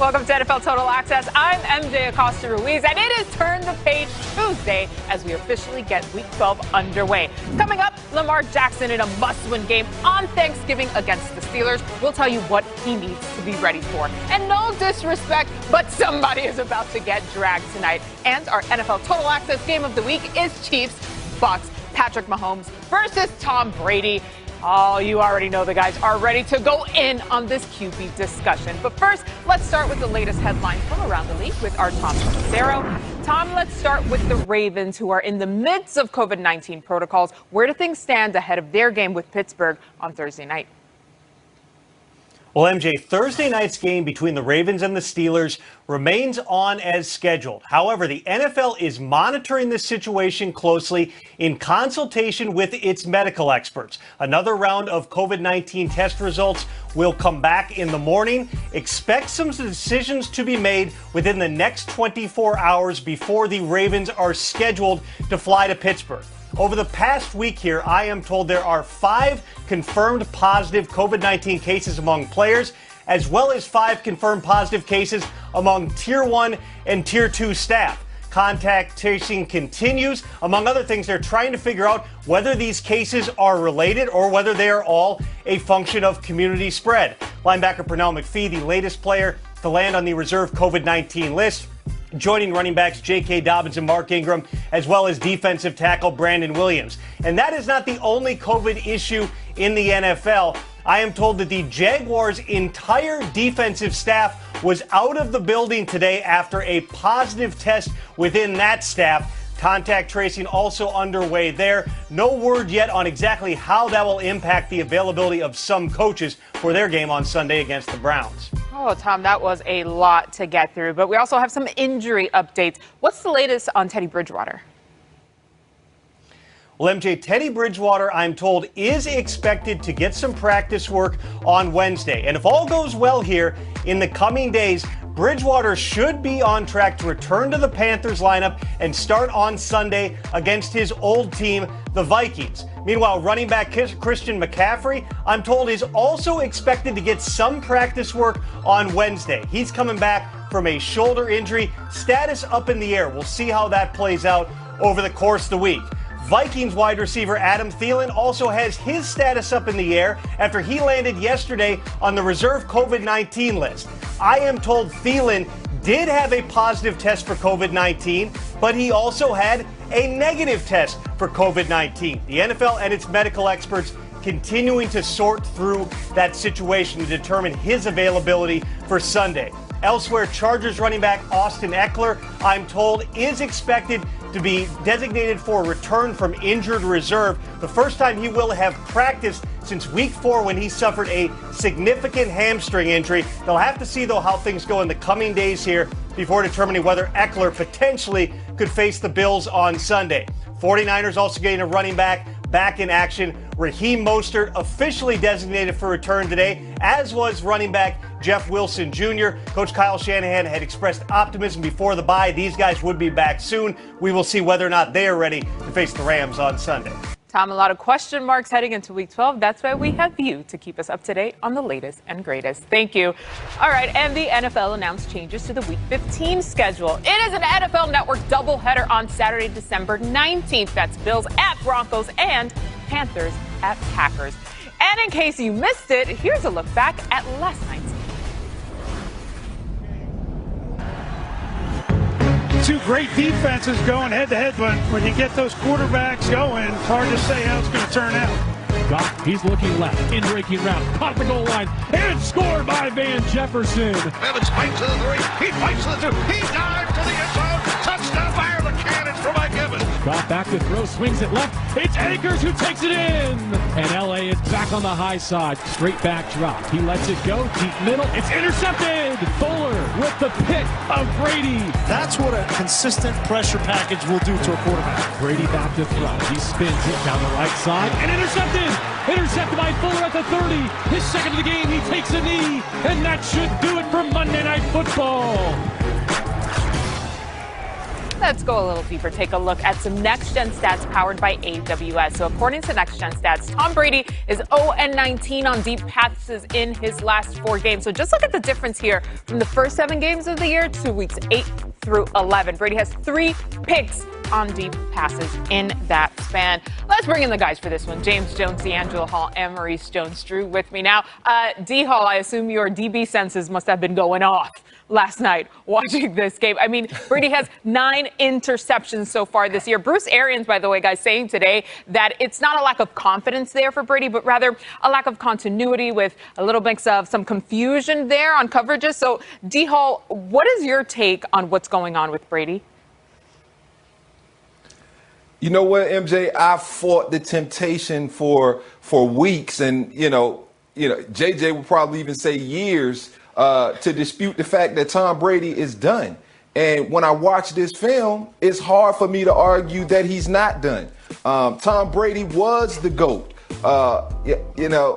Welcome to NFL Total Access. I'm MJ Acosta-Ruiz, and it is Turn the Page Tuesday as we officially get Week 12 underway. Coming up, Lamar Jackson in a must-win game on Thanksgiving against the Steelers. We'll tell you what he needs to be ready for. And no disrespect, but somebody is about to get dragged tonight. And our NFL Total Access Game of the Week is Chiefs-Bucks. Patrick Mahomes versus Tom Brady. Oh, you already know the guys are ready to go in on this QB discussion. But first, let's start with the latest headlines from around the league with our Tom Pelissero. Tom, let's start with the Ravens, who are in the midst of COVID-19 protocols. Where do things stand ahead of their game with Pittsburgh on Thursday night? Well, MJ, Thursday night's game between the Ravens and the Steelers remains on as scheduled. However, the NFL is monitoring this situation closely in consultation with its medical experts. Another round of COVID-19 test results will come back in the morning. Expect some decisions to be made within the next 24 hours before the Ravens are scheduled to fly to Pittsburgh. Over the past week here, I am told there are 5 confirmed positive COVID-19 cases among players, as well as 5 confirmed positive cases among Tier 1 and Tier 2 staff. Contact tracing continues. Among other things, they're trying to figure out whether these cases are related or whether they are all a function of community spread. Linebacker Pernell McPhee, the latest player to land on the reserve COVID-19 list, joining running backs J.K. Dobbins and Mark Ingram, as well as defensive tackle Brandon Williams. And that is not the only COVID issue in the NFL. I am told that the Jaguars' entire defensive staff was out of the building today after a positive test within that staff. Contact tracing also underway there. No word yet on exactly how that will impact the availability of some coaches for their game on Sunday against the Browns. Oh, Tom, that was a lot to get through, but we also have some injury updates. What's the latest on Teddy Bridgewater? Well, MJ, Teddy Bridgewater, I'm told, is expected to get some practice work on Wednesday. And if all goes well here in the coming days, Bridgewater should be on track to return to the Panthers lineup and start on Sunday against his old team, the Vikings. Meanwhile, running back Christian McCaffrey, I'm told, is also expected to get some practice work on Wednesday. He's coming back from a shoulder injury, status up in the air. We'll see how that plays out over the course of the week. Vikings wide receiver Adam Thielen also has his status up in the air after he landed yesterday on the reserve COVID-19 list. I am told Thielen did have a positive test for COVID-19, but he also had a negative test for COVID-19. The NFL and its medical experts continuing to sort through that situation to determine his availability for Sunday. Elsewhere, Chargers running back Austin Eckler, I'm told, is expected to be designated for return from injured reserve, the first time he will have practiced since week 4 when he suffered a significant hamstring injury. They'll have to see, though, how things go in the coming days here before determining whether Eckler potentially could face the Bills on Sunday. 49ers also getting a running back in action. Raheem Mostert officially designated for return today, as was running back Jeff Wilson Jr. Coach Kyle Shanahan had expressed optimism before the bye. These guys would be back soon. We will see whether or not they are ready to face the Rams on Sunday. Tom, a lot of question marks heading into Week 12. That's why we have you to keep us up to date on the latest and greatest. Thank you. All right, and the NFL announced changes to the Week 15 schedule. It is an NFL Network doubleheader on Saturday, December 19th. That's Bills at Broncos and Panthers at Packers. And in case you missed it, here's a look back at last night's game. Two great defenses going head-to-head, but when you get those quarterbacks going, it's hard to say how it's going to turn out. Goff, he's looking left, in breaking route, caught the goal line, and scored by Van Jefferson. Evans fights to the 3, he fights to the 2, he dives to the end zone, touchdown, fire the cannons for Mike Evans. Goff back to throw, swings it left, it's Akers who takes it in. And LA is back on the high side, straight back drop. He lets it go, deep middle, it's intercepted. Fuller with the pick of Brady. That's what a consistent pressure package will do to a quarterback. Brady back to throw, he spins it down the right side, and intercepted. Intercepted by Fuller at the 30. His second of the game, he takes a knee, and that should do it for Monday Night Football. Let's go a little deeper. Take a look at some next-gen stats powered by AWS. So according to next-gen stats, Tom Brady is 0-19 on deep passes in his last 4 games. So just look at the difference here from the first 7 games of the year to weeks 8 through 11. Brady has 3 picks on deep passes in that span. Let's bring in the guys for this one. James Jones, D'Angelo Hall, and Maurice Jones-Drew with me now. D-Hall, I assume your DB senses must have been going off last night watching this game. I mean, Brady has 9 interceptions so far this year. Bruce Arians, by the way, guys, saying today that it's not a lack of confidence there for Brady, but rather a lack of continuity with a little mix of some confusion there on coverages. So, D-Hall, what is your take on what's going on with Brady? You know what, MJ? I fought the temptation for weeks, and JJ will probably even say years to dispute the fact that Tom Brady is done. And when I watch this film, it's hard for me to argue that he's not done. Tom Brady was the GOAT,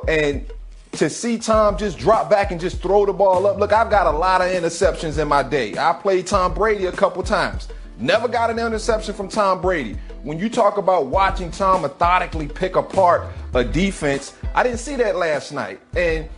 and to see Tom just drop back and just throw the ball up. Look, I've got a lot of interceptions in my day. I played Tom Brady a couple times. Never got an interception from Tom Brady. When you talk about watching Tom methodically pick apart a defense, I didn't see that last night. And,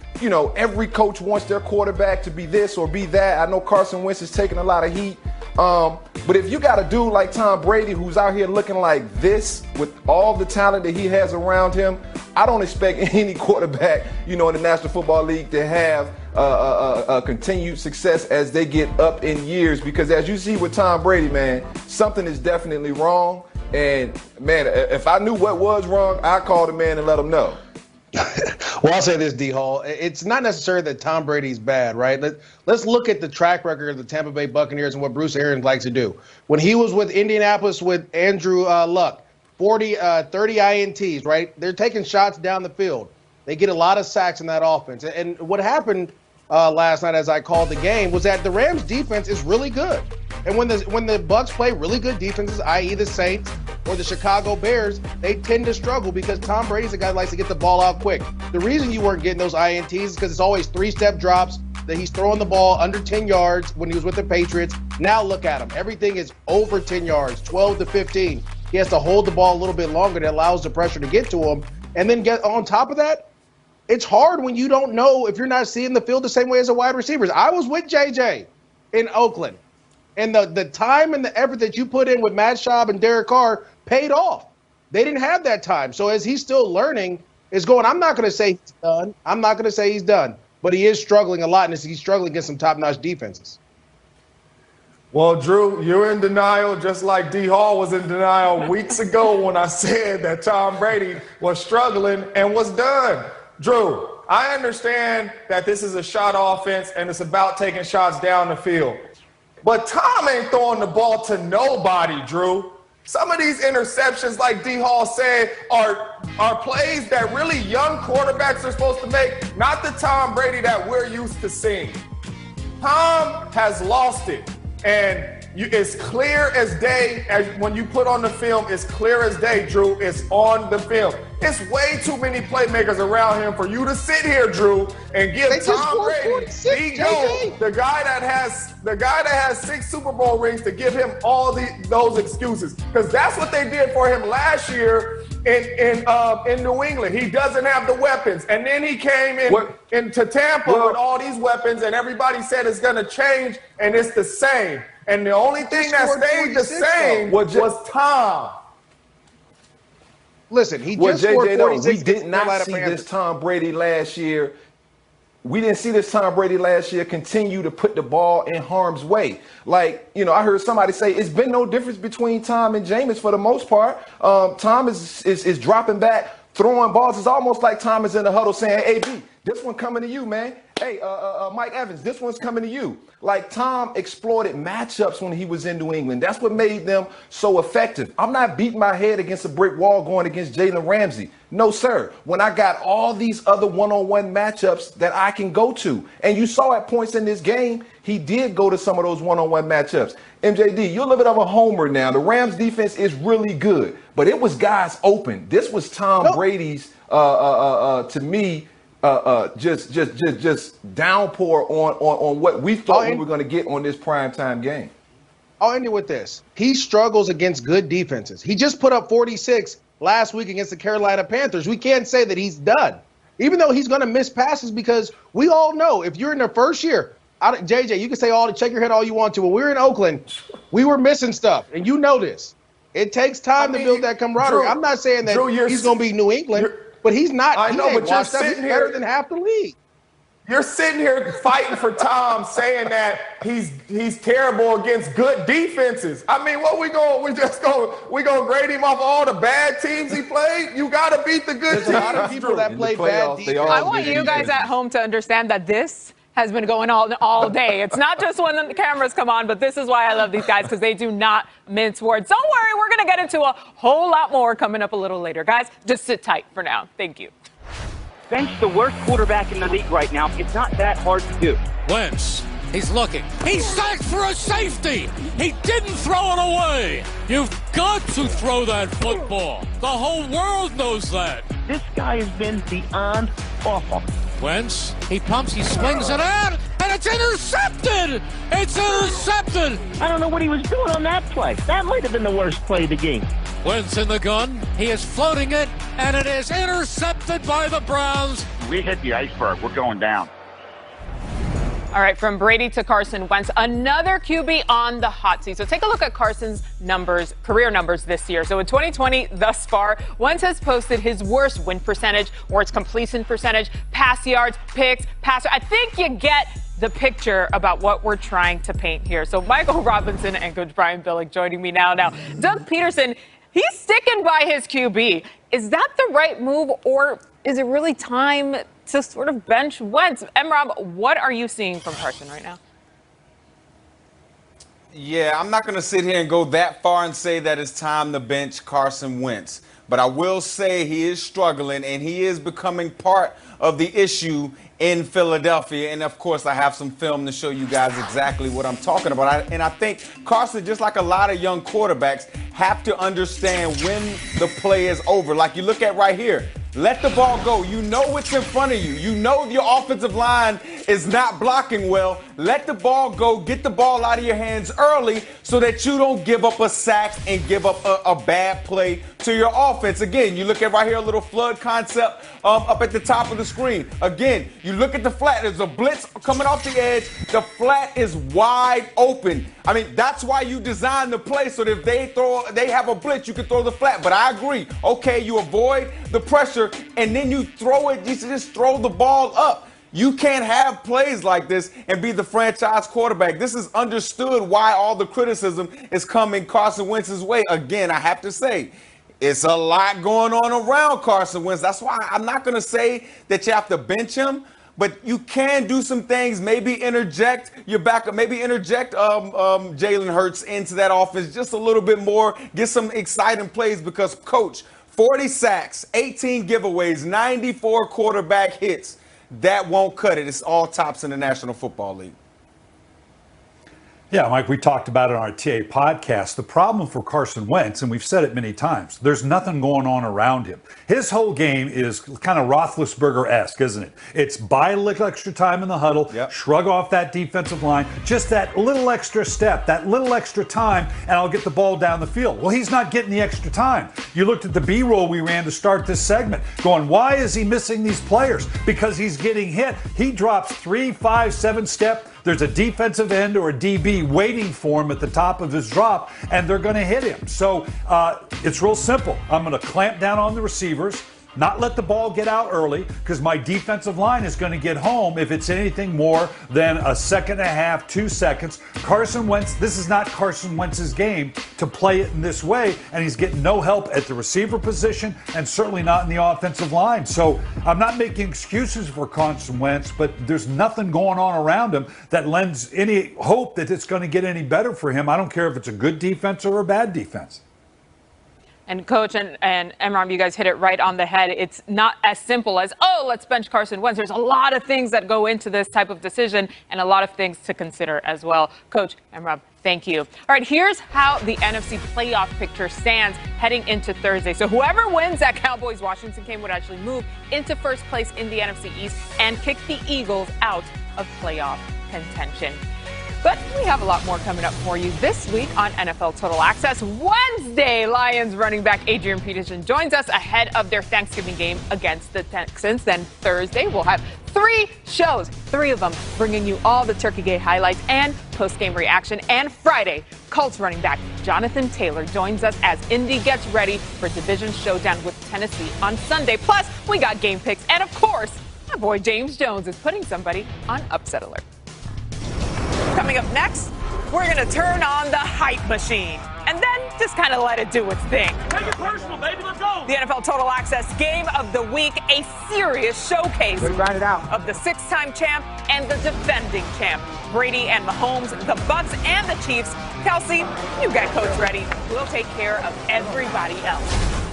every coach wants their quarterback to be this or be that. I know Carson Wentz is taking a lot of heat. But if you got a dude like Tom Brady who's out here looking like this with all the talent that he has around him, I don't expect any quarterback, in the National Football League to have a continued success as they get up in years. Because as you see with Tom Brady, man, something is definitely wrong. And, man, if I knew what was wrong, I'd call the man and let him know. Well, I'll say this, D-Hall. It's not necessarily that Tom Brady's bad, right? Let's look at the track record of the Tampa Bay Buccaneers and what Bruce Arians likes to do. When he was with Indianapolis with Andrew Luck, 30 INTs, right? They're taking shots down the field. They get a lot of sacks in that offense. And what happened last night as I called the game was that the Rams defense is really good. And when the Bucs play really good defenses, i.e. the Saints or the Chicago Bears, they tend to struggle because Tom Brady's a guy that likes to get the ball out quick. The reason you weren't getting those INTs is because it's always 3-step drops, that he's throwing the ball under 10 yards when he was with the Patriots. Now look at him. Everything is over 10 yards, 12 to 15. He has to hold the ball a little bit longer. That allows the pressure to get to him. And then get on top of that, it's hard when you don't know if you're not seeing the field the same way as the wide receivers. I was with JJ in Oakland. And the time and the effort that you put in with Matt Schaub and Derek Carr paid off. They didn't have that time. So as he's still learning, I'm not going to say he's done. I'm not going to say he's done. But he is struggling a lot, and he's struggling against some top-notch defenses. Well, Drew, you're in denial just like D. Hall was in denial weeks ago when I said that Tom Brady was struggling and was done. Drew, I understand that this is a shot offense and it's about taking shots down the field. But Tom ain't throwing the ball to nobody, Drew. Some of these interceptions, like D. Hall said, are plays that really young quarterbacks are supposed to make, not the Tom Brady that we're used to seeing. Tom has lost it, and it's clear as day. When you put on the film, it's clear as day, Drew. It's on the film. It's way too many playmakers around him for you to sit here, Drew, and give Tom Brady, the guy that has 6 Super Bowl rings, to give him all those excuses, because that's what they did for him last year in New England. He doesn't have the weapons, and then he came into Tampa with all these weapons, and everybody said it's going to change, and it's the same. And the only thing that stayed the same was Tom. Listen, he just scored 46. We did not see this Tom Brady last year. We didn't see this Tom Brady last year continue to put the ball in harm's way. Like, I heard somebody say it's been no difference between Tom and Jameis for the most part. Tom is dropping back, throwing balls. It's almost like Tom is in the huddle saying, hey, B, this one coming to you, man. Hey, Mike Evans, this one's coming to you. Like, Tom exploited matchups when he was in New England. That's what made them so effective. I'm not beating my head against a brick wall going against Jalen Ramsey. No, sir. When I got all these other one-on-one matchups that I can go to. And you saw at points in this game, he did go to some of those one-on-one matchups. MJD, you're a little bit of a homer now. The Rams defense is really good, but it was guys open. This was Tom Brady's, to me, just downpour on what we thought we were going to get on this primetime game. I'll end it with this. He struggles against good defenses. He just put up 46 last week against the Carolina Panthers. We can't say that he's done, even though he's going to miss passes, because we all know if you're in the first year, JJ, you can say check your head all you want to. When we were in Oakland, we were missing stuff, and you know this. It takes time to build that camaraderie. I'm not saying that he's going to be New England, but he's not. I know, but you're sitting here better than half the league. You're sitting here fighting for Tom, saying that he's terrible against good defenses. I mean, what we gonna grade him off all the bad teams he played? You gotta beat the good teams. There's a lot of people that play bad defense. I want you guys at home to understand that this has been going on all day. It's not just when the cameras come on, but this is why I love these guys, because they do not mince words. Don't worry, we're going to get into a whole lot more coming up a little later. Guys, just sit tight for now. Thank you. Bench the worst quarterback in the league right now. It's not that hard to do. Wentz, he's looking. He's sacked for a safety. He didn't throw it away. You've got to throw that football. The whole world knows that. This guy has been beyond awful. Wentz, he pumps, he swings it out, and it's intercepted! It's intercepted! I don't know what he was doing on that play. That might have been the worst play of the game. Wentz in the gun, he is floating it, and it is intercepted by the Browns. We hit the iceberg. We're going down. All right, from Brady to Carson Wentz, another QB on the hot seat. So take a look at Carson's numbers, career numbers this year. So in 2020 thus far, Wentz has posted his worst win percentage, or its completion percentage, pass yards, picks, passer. I think you get the picture about what we're trying to paint here. So Michael Robinson and Coach Brian Billick joining me now. Now, Doug Peterson, he's sticking by his QB. Is that the right move, or is it really time to sort of bench Wentz? Rob, what are you seeing from Carson right now? Yeah, I'm not going to sit here and go that far and say that it's time to bench Carson Wentz. But I will say he is struggling, and he is becoming part of the issue in Philadelphia. And, of course, I have some film to show you guys exactly what I'm talking about. And I think Carson, just like a lot of young quarterbacks, have to understand when the play is over. Like you look at right here. Let the ball go. You know what's in front of you. You know your offensive line is not blocking well. Let the ball go. Get the ball out of your hands early so that you don't give up a sack and give up a bad play to your offense. Again, you look at right here, a little flood concept up at the top of the screen. Again, you look at the flat. There's a blitz coming off the edge. The flat is wide open. I mean, that's why you design the play so that if they have a blitz, you can throw the flat. But I agree. Okay, you avoid the pressure, and then you throw it. You just throw the ball up. You can't have plays like this and be the franchise quarterback. This is understood why all the criticism is coming Carson Wentz's way. Again, I have to say, it's a lot going on around Carson Wentz. That's why I'm not going to say that you have to bench him, but you can do some things. Maybe interject your backup. Maybe interject Jalen Hurts into that offense just a little bit more. Get some exciting plays because, Coach, 40 sacks, 18 giveaways, 94 quarterback hits. That won't cut it. It's all tops in the National Football League. Yeah, Mike, we talked about it on our TA podcast. The problem for Carson Wentz, and we've said it many times, there's nothing going on around him. His whole game is kind of Roethlisberger-esque, isn't it? It's buy a little extra time in the huddle, shrug off that defensive line, just that little extra step, that little extra time, and I'll get the ball down the field. Well, he's not getting the extra time. You looked at the B-roll we ran to start this segment, going, why is he missing these players? Because he's getting hit. He drops 3, 5, 7 step. There's a defensive end or a DB waiting for him at the top of his drop, and they're going to hit him. So it's real simple. I'm going to clamp down on the receivers, not let the ball get out early, because my defensive line is going to get home if it's anything more than a second and a half, 2 seconds. Carson Wentz, this is not Carson Wentz's game to play it in this way, and he's getting no help at the receiver position and certainly not in the offensive line. So I'm not making excuses for Carson Wentz, but there's nothing going on around him that lends any hope that it's going to get any better for him. I don't care if it's a good defense or a bad defense. And Coach and Emram, you guys hit it right on the head. It's not as simple as, oh, let's bench Carson Wentz. There's a lot of things that go into this type of decision and a lot of things to consider as well. Coach, Emram, thank you. All right, here's how the NFC playoff picture stands heading into Thursday. So whoever wins that Cowboys-Washington game would actually move into first place in the NFC East and kick the Eagles out of playoff contention. But we have a lot more coming up for you this week on NFL Total Access. Wednesday, Lions running back Adrian Peterson joins us ahead of their Thanksgiving game against the Texans. Then Thursday, we'll have 3 shows, 3 of them bringing you all the Turkey Gate highlights and post-game reaction. And Friday, Colts running back Jonathan Taylor joins us as Indy gets ready for division showdown with Tennessee on Sunday. Plus, we got game picks. And of course, my boy James Jones is putting somebody on upset alert. Coming up next, we're going to turn on the hype machine and then just kind of let it do its thing. Take it personal, baby. Let's go. The NFL Total Access Game of the Week, a serious showcase Grind it out. of the 6-time champ and the defending champ. Brady and Mahomes, the Bucks and the Chiefs. Kelsey, you got Coach ready. We'll take care of everybody else.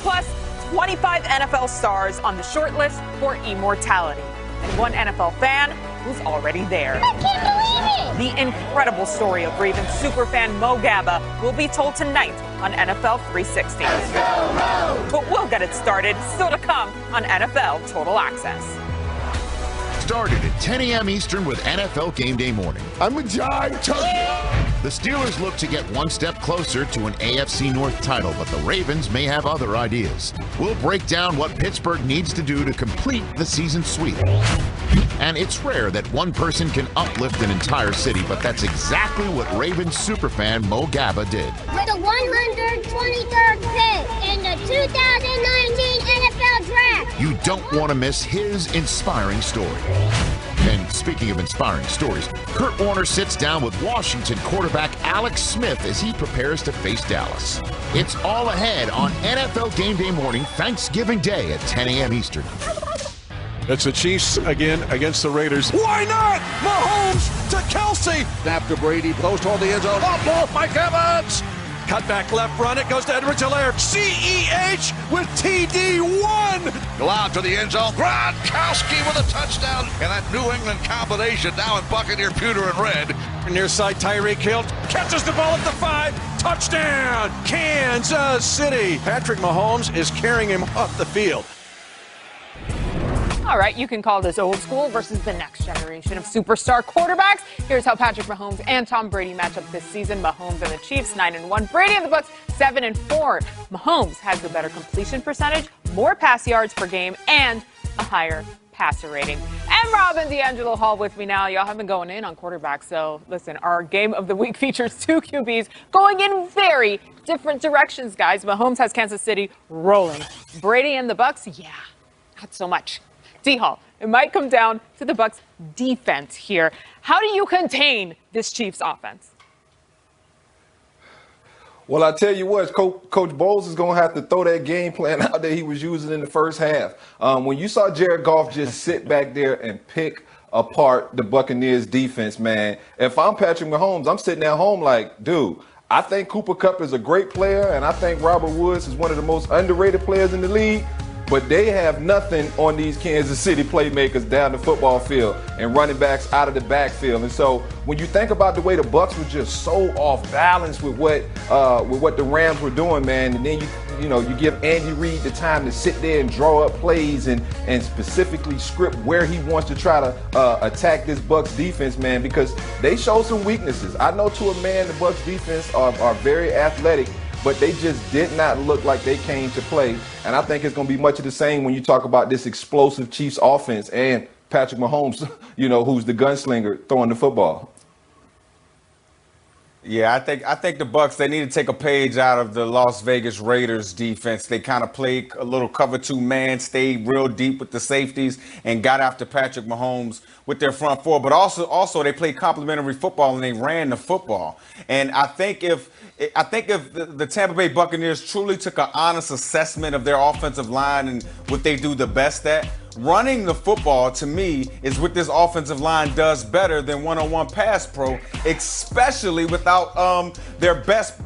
Plus, 25 NFL stars on the short list for immortality. And one NFL fan who's already there. I can't believe it! The incredible story of Ravens superfan Mo Gaba will be told tonight on NFL 360. Let's go, Mo! But we'll get it started, still to come on NFL Total Access. Started at 10 a.m. Eastern with NFL Game Day Morning. I'm a giant turkey. The Steelers look to get one step closer to an AFC North title, but the Ravens may have other ideas. We'll break down what Pittsburgh needs to do to complete the season sweep. And it's rare that one person can uplift an entire city, but that's exactly what Ravens superfan Mo Gaba did. With the 123rd pick in the 2019 NFL Draft. You don't want to miss his inspiring story. And speaking of inspiring stories, Kurt Warner sits down with Washington quarterback Alex Smith as he prepares to face Dallas. It's all ahead on NFL Game Day Morning, Thanksgiving Day at 10 a.m. Eastern. It's the Chiefs again against the Raiders. Why not? Mahomes to Kelsey. Snap to Brady, close toward the end zone. Up off Mike Evans. Cut back left run. It goes to Edwards-Helaire. CEH with TD1. Go out to the end zone. Gronkowski with a touchdown. And that New England combination now in Buccaneer pewter and red. Near side, Tyreek Hill catches the ball at the 5. Touchdown, Kansas City. Patrick Mahomes is carrying him off the field. All right, you can call this old school versus the next generation of superstar quarterbacks. Here's how Patrick Mahomes and Tom Brady match up this season. Mahomes and the Chiefs, 9-1. Brady and the Bucks, 7-4. Mahomes has the better completion percentage, more pass yards per game, and a higher passer rating. And Robin D'Angelo Hall with me now. Y'all have been going in on quarterbacks, so listen, our game of the week features 2 QBs going in very different directions, guys. Mahomes has Kansas City rolling. Brady and the Bucks, yeah, not so much. D-Hall, it might come down to the Bucks' defense here. How do you contain this Chiefs offense? Well, I tell you what, Coach Bowles is going to have to throw that game plan out that he was using in the first half. When you saw Jared Goff just sit back there and pick apart the Buccaneers defense, man, if I'm Patrick Mahomes, I'm sitting at home like, dude, I think Cooper Kupp is a great player, and I think Robert Woods is one of the most underrated players in the league. But they have nothing on these Kansas City playmakers down the football field and running backs out of the backfield. And so when you think about the way the Bucs were just so off balance with what the Rams were doing, man, and then you give Andy Reid the time to sit there and draw up plays and specifically script where he wants to try to attack this Bucs defense, man, because they show some weaknesses. I know to a man the Bucs defense are very athletic, but they just did not look like they came to play. And I think it's going to be much of the same when you talk about this explosive Chiefs offense and Patrick Mahomes, who's the gunslinger throwing the football. Yeah, I think the Bucs, they need to take a page out of the Las Vegas Raiders defense. They kind of played a little cover 2 man, stayed real deep with the safeties, and got after Patrick Mahomes with their front 4. But also they played complementary football and they ran the football. And I think if the Tampa Bay Buccaneers truly took an honest assessment of their offensive line and what they do the best at, running the football, to me, is what this offensive line does better than one-on-one pass pro, especially without their best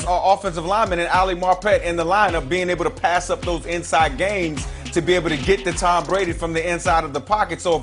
offensive lineman and Ali Marpet in the lineup being able to pass up those inside games to be able to get to Tom Brady from the inside of the pocket. So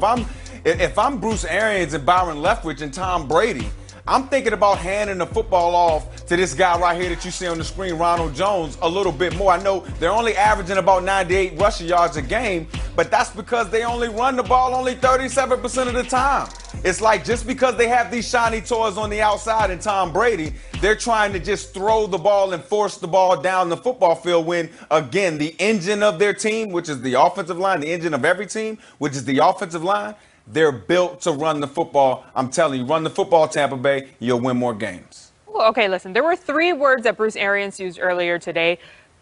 if I'm Bruce Arians and Byron Leftwich and Tom Brady, I'm thinking about handing the football off to this guy right here that you see on the screen, Ronald Jones, a little bit more. I know they're only averaging about 98 rushing yards a game, but that's because they only run the ball only 37% of the time. It's like just because they have these shiny toys on the outside and Tom Brady, they're trying to just throw the ball and force the ball down the football field when, again, the engine of their team, which is the offensive line, the engine of every team, which is the offensive line, they're built to run the football. I'm telling you, run the football, Tampa Bay, you'll win more games. Well, okay, listen, there were 3 words that Bruce Arians used earlier today: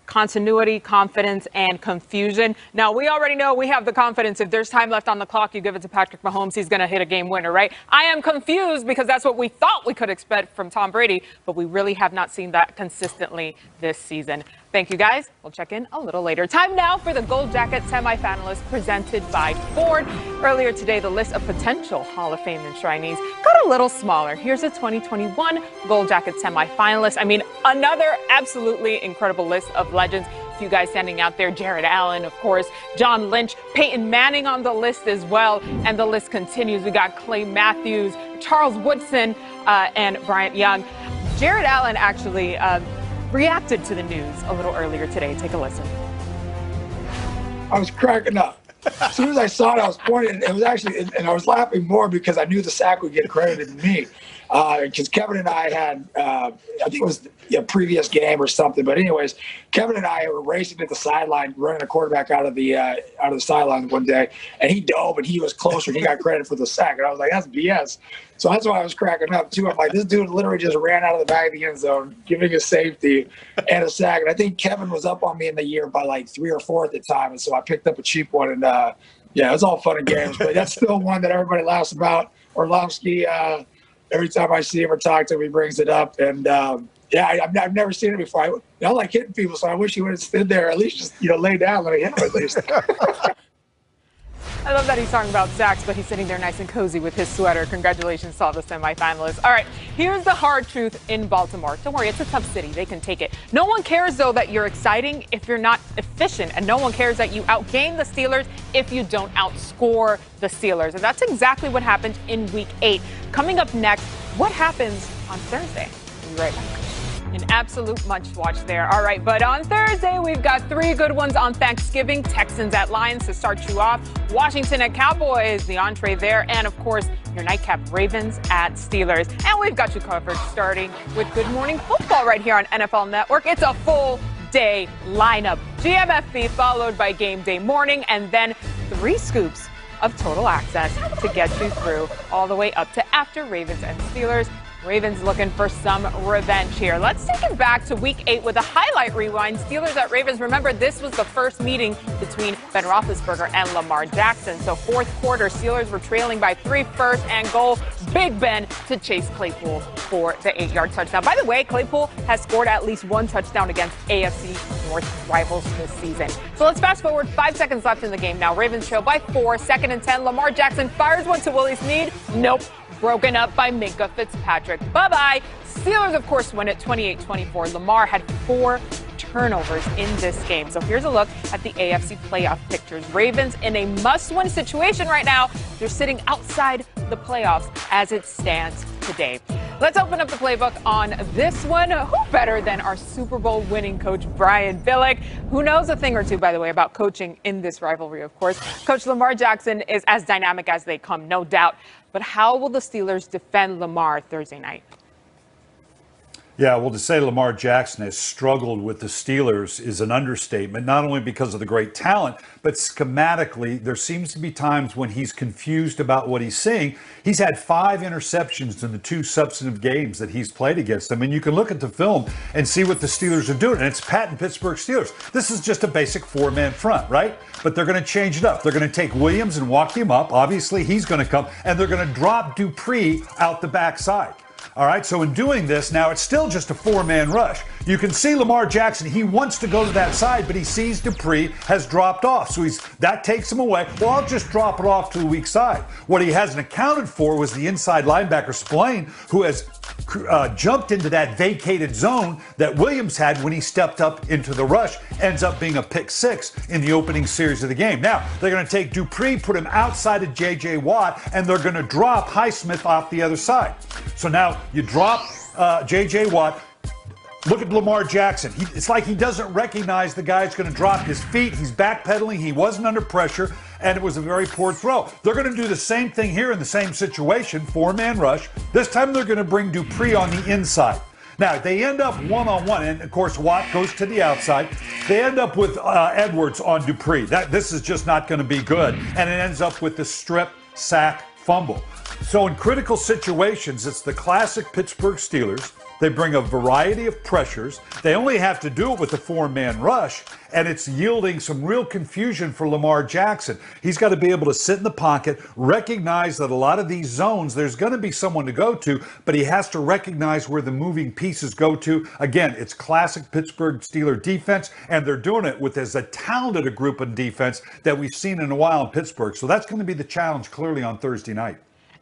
continuity, confidence, and confusion. Now, we already know we have the confidence. If there's time left on the clock, you give it to Patrick Mahomes, he's going to hit a game winner, right? I am confused because that's what we thought we could expect from Tom Brady, but we really have not seen that consistently this season. Thank you, guys. We'll check in a little later. Time now for the Gold Jacket semifinalists presented by Ford. Earlier today, the list of potential Hall of Fame enshrinees got a little smaller. Here's the 2021 Gold Jacket semifinalists. I mean, another absolutely incredible list of legends. A few guys standing out there: Jared Allen, of course, John Lynch, Peyton Manning on the list as well. And the list continues. We got Clay Matthews, Charles Woodson, and Bryant Young. Jared Allen actually reacted to the news a little earlier today. Take a listen. I was cracking up. As soon as I saw it, I was pointing. It was actually, and I was laughing more because I knew the sack would get credited to me. Because Kevin and I had, I think it was a previous game or something. But anyways, Kevin and I were racing at the sideline, running a quarterback out of the sideline one day, and he dove and he was closer and he got credit for the sack. And I was like, that's BS. So that's why I was cracking up too. I'm like, this dude literally just ran out of the back of the end zone, giving a safety and a sack. And I think Kevin was up on me in the year by like 3 or 4 at the time, and so I picked up a cheap one. And yeah, it was all fun and games. But that's still one that everybody laughs about. Orlovsky. Every time I see him or talk to him, he brings it up. And, yeah, I've never seen it before. I like hitting people, so I wish he would have stood there, at least just, lay down, let me hit him at least. I love that he's talking about sacks, but he's sitting there nice and cozy with his sweater. Congratulations to all the semifinalists. All right, here's the hard truth in Baltimore. Don't worry, it's a tough city. They can take it. No one cares, though, that you're exciting if you're not efficient. And no one cares that you outgain the Steelers if you don't outscore the Steelers. And that's exactly what happened in Week 8. Coming up next, what happens on Thursday? We'll be right back. An absolute must-watch there. All right, but on Thursday, we've got 3 good ones on Thanksgiving. Texans at Lions to start you off. Washington at Cowboys, the entree there. And, of course, your nightcap Ravens at Steelers. And we've got you covered starting with Good Morning Football right here on NFL Network. It's a full day lineup. GMFB followed by Game Day Morning, and then 3 scoops of total access to get you through all the way up to after Ravens and Steelers. Ravens looking for some revenge here. Let's take it back to Week 8 with a highlight rewind. Steelers at Ravens. Remember, this was the first meeting between Ben Roethlisberger and Lamar Jackson. So fourth quarter, Steelers were trailing by 3 first and goal. Big Ben to Chase Claypool for the 8-yard touchdown. By the way, Claypool has scored at least 1 touchdown against AFC North rivals this season. So let's fast forward. 5 seconds left in the game now. Ravens trail by 4. 2nd and 10. Lamar Jackson fires one to Willie Snead. Nope. Broken up by Minkah Fitzpatrick. Bye-bye. Steelers, of course, win at 28-24. Lamar had 4 turnovers in this game. So here's a look at the AFC playoff pictures. Ravens in a must-win situation right now. They're sitting outside the playoffs as it stands today. Let's open up the playbook on this one. Who better than our Super Bowl winning coach, Brian Billick, who knows a thing or two, by the way, about coaching in this rivalry, of course. Coach Lamar Jackson is as dynamic as they come, no doubt. But how will the Steelers defend Lamar Thursday night? Yeah, well, to say Lamar Jackson has struggled with the Steelers is an understatement, not only because of the great talent, but schematically, there seems to be times when he's confused about what he's seeing. He's had 5 interceptions in the 2 substantive games that he's played against them. And you can look at the film and see what the Steelers are doing. And it's patent Pittsburgh Steelers. This is just a basic 4-man front, right? But they're going to change it up. They're going to take Williams and walk him up. Obviously, he's going to come. And they're going to drop Dupree out the backside. All right, so in doing this, now it's still just a 4-man rush. You can see Lamar Jackson, he wants to go to that side, but he sees Dupree has dropped off. So that takes him away. Well, I'll just drop it off to the weak side. What he hasn't accounted for was the inside linebacker, Spillane, who has jumped into that vacated zone that Williams had when he stepped up into the rush. Ends up being a pick 6 in the opening series of the game. Now, they're going to take Dupree, put him outside of J.J. Watt, and they're going to drop Highsmith off the other side. So now you drop J.J. Watt. Look at Lamar Jackson. It's like he doesn't recognize the guy that's going to drop his feet. He's backpedaling. He wasn't under pressure, and it was a very poor throw. They're going to do the same thing here in the same situation, four-man rush. This time they're going to bring Dupree on the inside. Now, they end up one-on-one, and, of course, Watt goes to the outside. They end up with Edwards on Dupree. This is just not going to be good, and it ends up with the strip, sack, fumble. So in critical situations, it's the classic Pittsburgh Steelers. They bring a variety of pressures. They only have to do it with the four-man rush, and it's yielding some real confusion for Lamar Jackson. He's got to be able to sit in the pocket, recognize that a lot of these zones, there's going to be someone to go to, but he has to recognize where the moving pieces go to. Again, it's classic Pittsburgh Steeler defense, and they're doing it with as a talented a group of defense that we've seen in a while in Pittsburgh. So that's going to be the challenge clearly on Thursday night.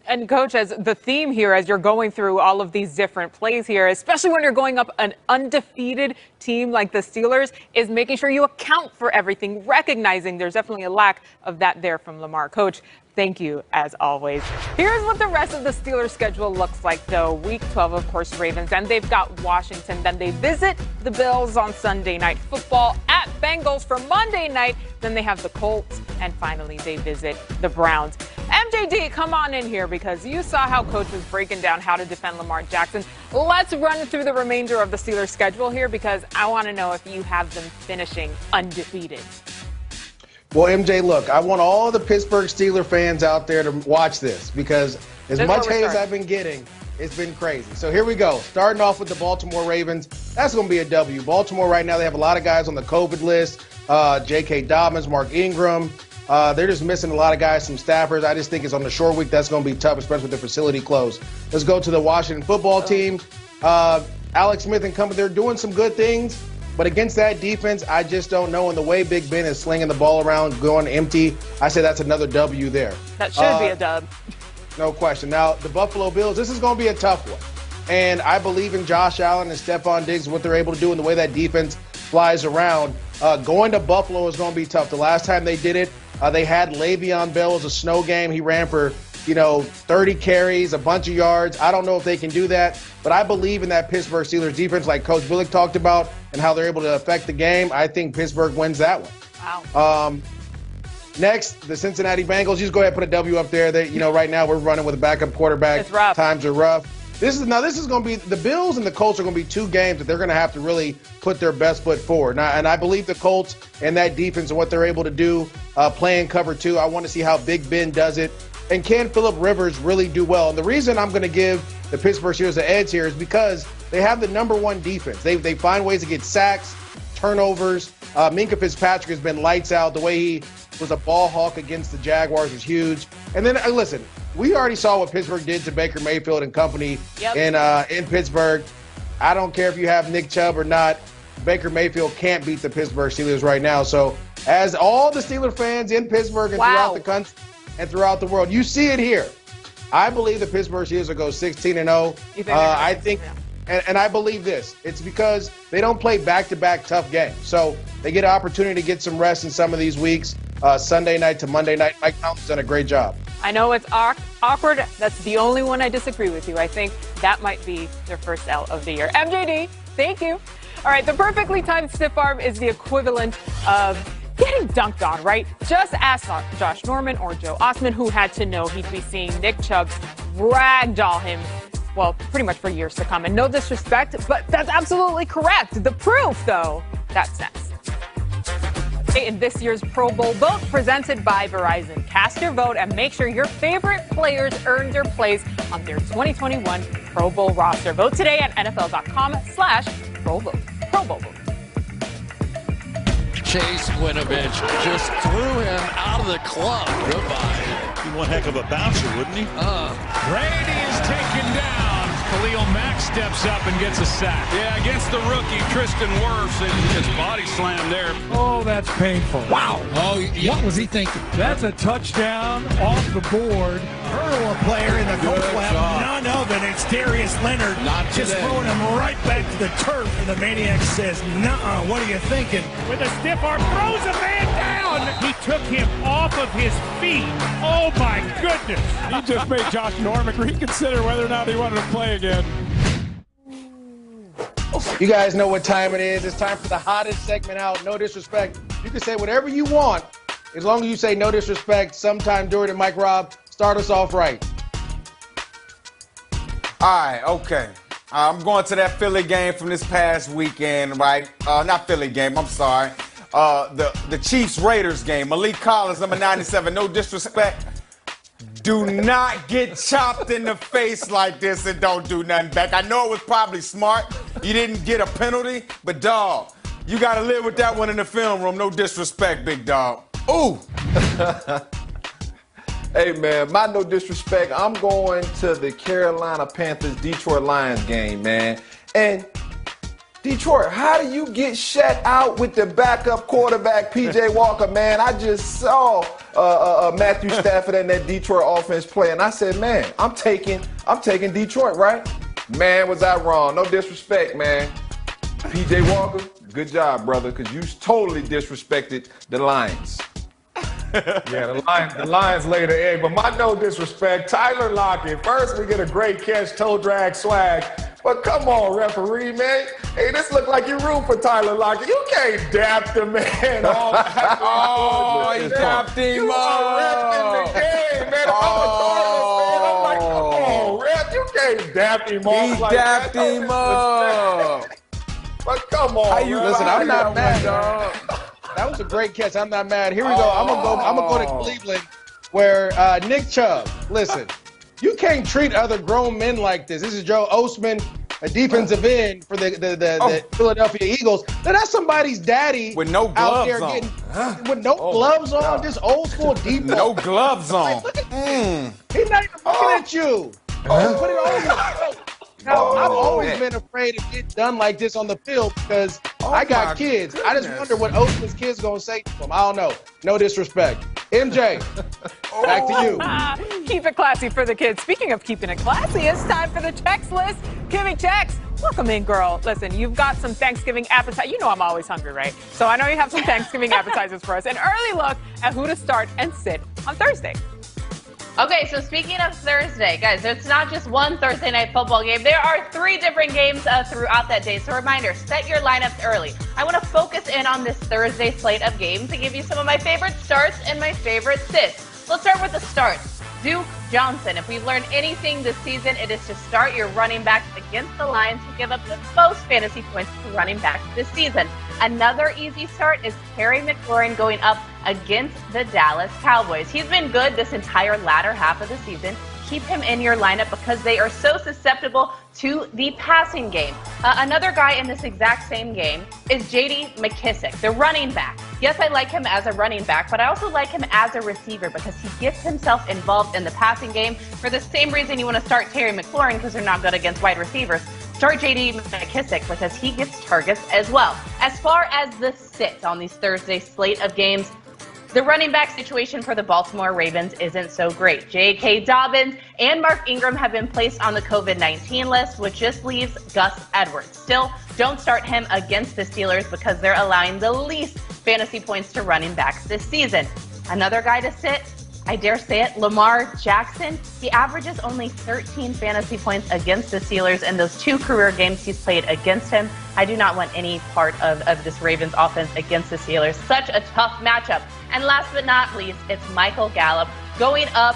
And, Coach, as the theme here, as you're going through all of these different plays here, especially when you're going up an undefeated team like the Steelers, is making sure you account for everything, recognizing there's definitely a lack of that there from Lamar. Coach, thank you, as always. Here's what the rest of the Steelers schedule looks like, though. Week 12, of course, Ravens, and they've got Washington. Then they visit the Bills on Sunday Night Football, at Bengals for Monday night. Then they have the Colts, and finally they visit the Browns. MJD, come on in here because you saw how Coach was breaking down how to defend Lamar Jackson. Let's run through the remainder of the Steelers schedule here because I want to know if you have them finishing undefeated. Well, MJ, look, I want all the Pittsburgh Steelers fans out there to watch this because as much hate as I've been getting, it's been crazy. So here we go. Starting off with the Baltimore Ravens. That's going to be a W. Baltimore right now, they have a lot of guys on the COVID list. J.K. Dobbins, Mark Ingram. They're just missing a lot of guys, some staffers. I just think it's on the short week. That's going to be tough, especially with the facility closed. Let's go to the Washington football team. Alex Smith and company, they're doing some good things. But against that defense, I just don't know. And the way Big Ben is slinging the ball around, going empty, I say that's another W there. That should be a dub. No question. Now, the Buffalo Bills, this is going to be a tough one. And I believe in Josh Allen and Stephon Diggs, what they're able to do and the way that defense flies around. Going to Buffalo is going to be tough. The last time they did it, they had Le'Veon Bell as a snow game. He ran for, 30 carries, a bunch of yards. I don't know if they can do that, but I believe in that Pittsburgh Steelers defense like Coach Billick talked about and how they're able to affect the game. I think Pittsburgh wins that one. Wow. Next, the Cincinnati Bengals. You just go ahead and put a W up there. Right now we're running with a backup quarterback. It's rough. Times are rough. This is going to be the Bills and the Colts are going to be two games that they're going to have to really put their best foot forward. Now, and I believe the Colts and that defense and what they're able to do playing cover two. I want to see how Big Ben does it. And can Phillip Rivers really do well? And the reason I'm going to give the Pittsburgh Steelers the edge here is because they have the number one defense. They find ways to get sacks, turnovers. Minkah Fitzpatrick has been lights out. The way he was a ball hawk against the Jaguars was huge. And then, listen, we already saw what Pittsburgh did to Baker Mayfield and company in Pittsburgh. I don't care if you have Nick Chubb or not. Baker Mayfield can't beat the Pittsburgh Steelers right now. So as all the Steelers fans in Pittsburgh and throughout the country and throughout the world, you see it here. I believe the Pittsburgh Steelers will go 16-0. I think, and I believe this. It's because they don't play back-to-back tough games. So they get an opportunity to get some rest in some of these weeks, Sunday night to Monday night. Mike Tomlin's done a great job. I know it's awkward. That's the only one I disagree with you. I think that might be their first L of the year. MJD, thank you. All right, the perfectly timed stiff arm is the equivalent of getting dunked on, right? Just ask Josh Norman or Joe Osman, who had to know he'd be seeing Nick Chubb ragdoll him, well, pretty much for years to come. And no disrespect, but that's absolutely correct. The proof, though, that's next. In this year's Pro Bowl vote presented by Verizon. Cast your vote and make sure your favorite players earn their place on their 2021 Pro Bowl roster. Vote today at NFL.com/Pro Bowl. Pro Bowl vote. Chase Winovich just threw him out of the club. Goodbye. Be one heck of a bouncer, wouldn't he? Brady is taken down. Khalil Mack steps up and gets a sack. Yeah, against the rookie, Tristan Wirfs, and his body slammed there. Oh, that's painful. Wow. Oh, yeah. What was he thinking? That's a touchdown off the board. Hurdle a player in the Colts will have none of it. It's Darius Leonard just throwing him right back to the turf. And the Maniac says, nuh-uh, what are you thinking? With a stiff arm, throws a man down. He took him off of his feet. Oh, my goodness. He just made Josh Norman reconsider whether or not he wanted to play again. You guys know what time it is. It's time for the hottest segment out. No disrespect. You can say whatever you want as long as you say no disrespect sometime during it. Mike Rob, start us off right. All right, okay. I'm going to that Philly game from this past weekend, right? Not Philly game, I'm sorry. The Chiefs-Raiders game. Malik Collins, number 97, no disrespect. Do not get chopped in the face like this and don't do nothing back. I know it was probably smart. You didn't get a penalty, but dog, you got to live with that one in the film room. No disrespect, big dog. Ooh. Hey, man, my no disrespect, I'm going to the Carolina Panthers Detroit Lions game, man. And Detroit, how do you get shut out with the backup quarterback, P.J. Walker, man? I just saw Matthew Stafford and that Detroit offense play, and I said, man, I'm taking Detroit, right? Man, was I wrong? No disrespect, man. P.J. Walker, good job, brother, because you totally disrespected the Lions. Yeah, the Lions laid an egg, but my no disrespect, Tyler Lockett. First, we get a great catch, toe drag swag. But come on, referee, man. Hey, this look like you root for Tyler Lockett. You can't dap the man. Oh, he dapped him you are repping the game, man. If I'm a Cardinals fan, I'm like, come on, rep. You can't dap him off like that. He dapped him up. But come on, How you listen, I'm not mad, dog. That was a great catch. I'm not mad. Here we go. I'm gonna go to Cleveland, where Nick Chubb. Listen, you can't treat other grown men like this. This is Joe Osman, a defensive end for the Philadelphia Eagles. Now, that's somebody's daddy with no out gloves there with no gloves on. Just old school deep. No gloves on. Like, look at He's not even looking at you. Just put it on. Now, I've always been afraid to get done like this on the field because I got kids. Goodness. I just wonder what Oakland's kids going to say to them. I don't know. No disrespect. MJ, back to you. Keep it classy for the kids. Speaking of keeping it classy, it's time for the text list. Kimmy Checks, welcome in, girl. Listen, you've got some Thanksgiving appetizers. You know I'm always hungry, right? So I know you have some Thanksgiving appetizers for us. An early look at who to start and sit on Thursday. Okay, so speaking of Thursday, guys, it's not just one Thursday night football game. There are 3 different games throughout that day. So reminder, set your lineups early. I want to focus in on this Thursday slate of games to give you some of my favorite starts and my favorite sits. Let's start with the starts. Duke Johnson. If we've learned anything this season, it is to start your running backs against the Lions, who give up the most fantasy points to running backs this season. Another easy start is Terry McLaurin going up against the Dallas Cowboys. He's been good this entire latter half of the season. Keep him in your lineup because they are so susceptible to the passing game. Another guy in this exact same game is J.D. McKissick, the running back. Yes, I like him as a running back, but I also like him as a receiver because he gets himself involved in the passing game. For the same reason you want to start Terry McLaurin because they're not good against wide receivers. Start J.D. McKissick because he gets targets as well. As far as the sit on these Thursday slate of games, the running back situation for the Baltimore Ravens isn't so great. J.K. Dobbins and Mark Ingram have been placed on the COVID-19 list, which just leaves Gus Edwards. Still, don't start him against the Steelers because they're allowing the least fantasy points to running backs this season. Another guy to sit, I dare say it, Lamar Jackson. He averages only 13 fantasy points against the Steelers in those 2 career games he's played against him. I do not want any part of this Ravens offense against the Steelers. Such a tough matchup. And last but not least, it's Michael Gallup going up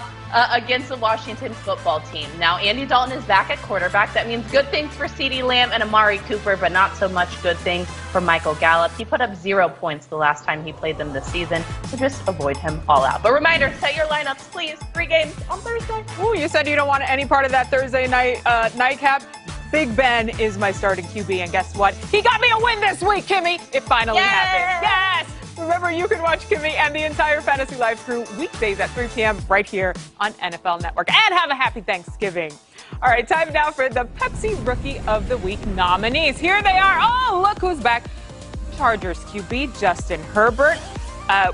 against the Washington football team. Now, Andy Dalton is back at quarterback. That means good things for CeeDee Lamb and Amari Cooper, but not so much good things for Michael Gallup. He put up 0 points the last time he played them this season, so just avoid him all out. But reminder, set your lineups, please. 3 games on Thursday. Ooh, you said you don't want any part of that Thursday night nightcap. Big Ben is my starting QB, and guess what? He got me a win this week, Kimmy. It finally happened. Yes! Remember, you can watch Kimmy and the entire Fantasy Life crew weekdays at 3 p.m. right here on NFL Network. And have a happy Thanksgiving. All right, time now for the Pepsi Rookie of the Week nominees. Here they are. Oh, look who's back. Chargers QB Justin Herbert.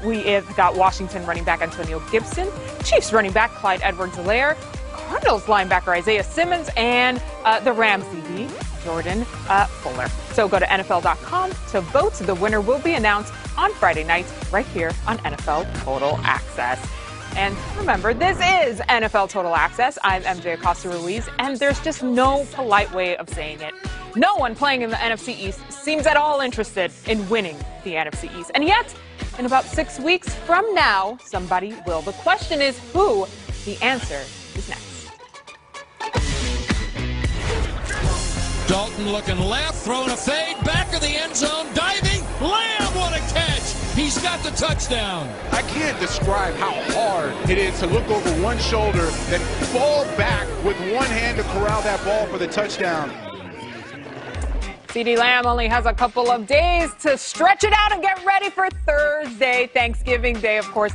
We have got Washington running back Antonio Gibson. Chiefs running back Clyde Edwards-Helaire. Cardinals linebacker Isaiah Simmons. And the Rams DB Jordan Fuller. So go to NFL.com to vote. The winner will be announced on Friday night right here on NFL Total Access. And remember, this is NFL Total Access. I'm MJ Acosta-Ruiz, and there's just no polite way of saying it. No one playing in the NFC East seems at all interested in winning the NFC East. And yet, in about 6 weeks from now, somebody will. The question is who? The answer is next. Dalton looking left, throwing a fade, back of the end zone, diving. Lamb, what a catch! He's got the touchdown. I can't describe how hard it is to look over one shoulder, then fall back with one hand to corral that ball for the touchdown. CeeDee Lamb only has a couple of days to stretch it out and get ready for Thursday, Thanksgiving Day. Of course,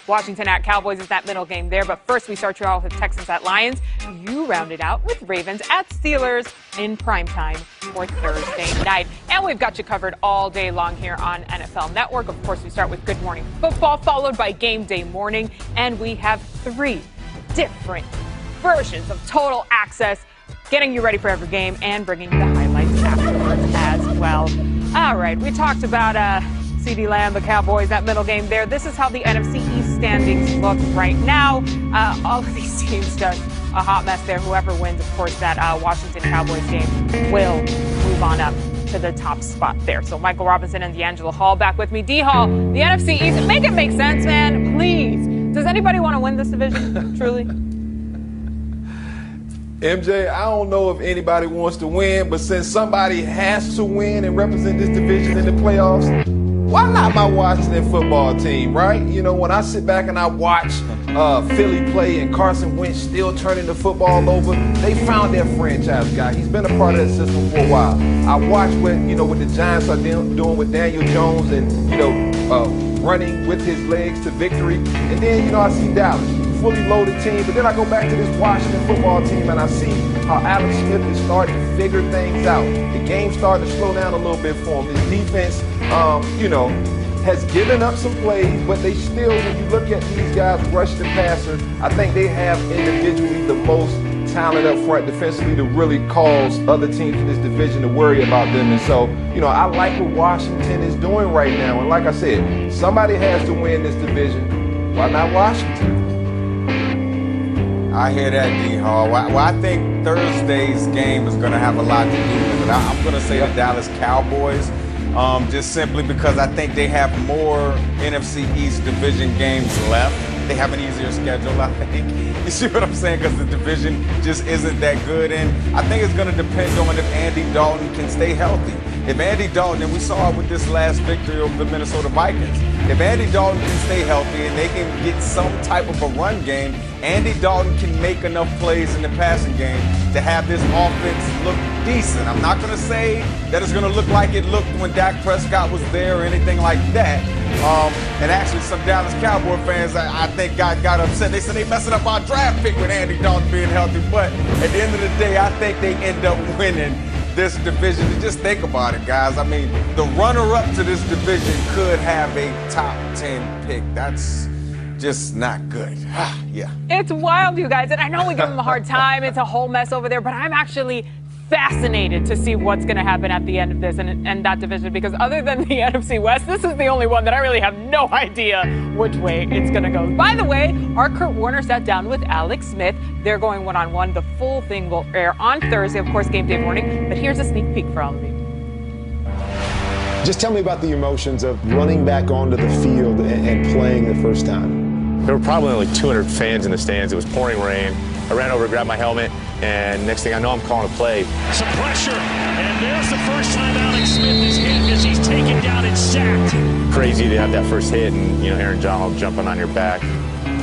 Washington at Cowboys is that middle game there. But first, we start you off with Texans at Lions. You round it out with Ravens at Steelers in primetime for Thursday night. And we've got you covered all day long here on NFL Network. Of course, we start with Good Morning Football, followed by Game Day Morning. And we have 3 different versions of Total Access, getting you ready for every game and bringing you the highlights afterwards as well. All right, we talked about CeeDee Lamb, the Cowboys, that middle game there. This is how the NFC East standings look right now. All of these teams just a hot mess there. Whoever wins, of course, that Washington Cowboys game will move on up to the top spot there. So Michael Robinson and D'Angelo Hall back with me. D-Hall, the NFC East, make it make sense, man, please. Does anybody want to win this division, truly? MJ, I don't know if anybody wants to win, but since somebody has to win and represent this division in the playoffs, why not my Washington football team, right? You know, when I sit back and I watch Philly play and Carson Wentz still turning the football over, they found their franchise guy. He's been a part of that system for a while. I watch what the Giants are doing with Daniel Jones and, running with his legs to victory. And then, I see Dallas, fully loaded team. But then I go back to this Washington football team and I see how Alex Smith is starting to figure things out. The game's starting to slow down a little bit for him. His defense, has given up some plays, but they still, when you look at these guys, rush the passer, I think they have individually the most talent up front defensively to really cause other teams in this division to worry about them. And so, I like what Washington is doing right now. And like I said, somebody has to win this division. Why not Washington? I hear that, D-Hall. Well, I think Thursday's game is going to have a lot to do with it. I'm going to say the Dallas Cowboys, just simply because I think they have more NFC East division games left. They have an easier schedule, I think. You see what I'm saying? Because the division just isn't that good. And I think it's going to depend on if Andy Dalton can stay healthy. If Andy Dalton, and we saw it with this last victory over the Minnesota Vikings, if Andy Dalton can stay healthy and they can get some type of a run game, Andy Dalton can make enough plays in the passing game to have this offense look decent. I'm not going to say that it's going to look like it looked when Dak Prescott was there or anything like that. And actually some Dallas Cowboy fans, I think, got upset. They said they messing up our draft pick with Andy Dalton being healthy. But at the end of the day, I think they end up winning this division. And just think about it, guys. I mean, the runner-up to this division could have a top 10 pick. That's just not good. Yeah. It's wild, you guys. And I know we give them a hard time. It's a whole mess over there. But I'm actually fascinated to see what's going to happen at the end of this and that division, because other than the NFC West, this is the only one that I really have no idea which way it's going to go. By the way, our Kurt Warner sat down with Alex Smith. They're going one-on-one. The full thing will air on Thursday, of course, game day morning. But here's a sneak peek for all of you. Just tell me about the emotions of running back onto the field and playing the first time. There were probably only 200 fans in the stands. It was pouring rain. I ran over to grab my helmet, and next thing I know, I'm calling a play. Some pressure, and there's the first time Alex Smith is hit as he's taken down and sacked. Crazy to have that first hit and, Aaron Donald jumping on your back.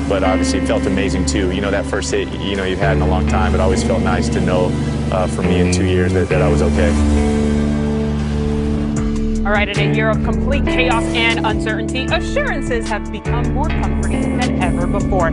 But obviously it felt amazing, too. That first hit, you've had in a long time. It always felt nice to know for me in 2 years that I was okay. All right, in a year of complete chaos and uncertainty, assurances have become more comforting than ever before.